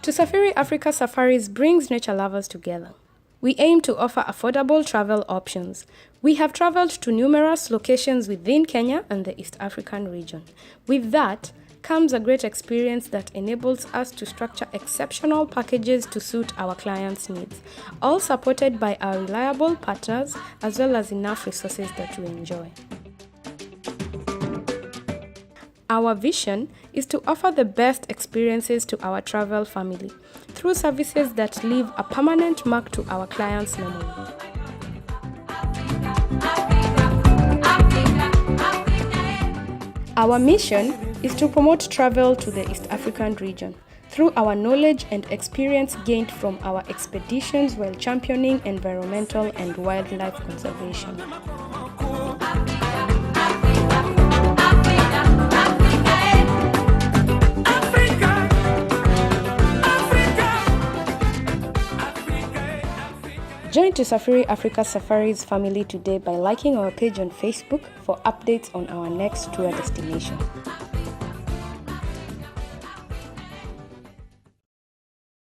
Tusafiri Africa Safaris brings nature lovers together. We aim to offer affordable travel options. We have traveled to numerous locations within Kenya and the East African region. With that comes a great experience that enables us to structure exceptional packages to suit our clients' needs, all supported by our reliable partners as well as enough resources that we enjoy. Our vision is to offer the best experiences to our travel family through services that leave a permanent mark to our clients' memory. Our mission is to promote travel to the East African region through our knowledge and experience gained from our expeditions while championing environmental and wildlife conservation. Join Tusafiri Africa Safaris family today by liking our page on Facebook for updates on our next tour destination.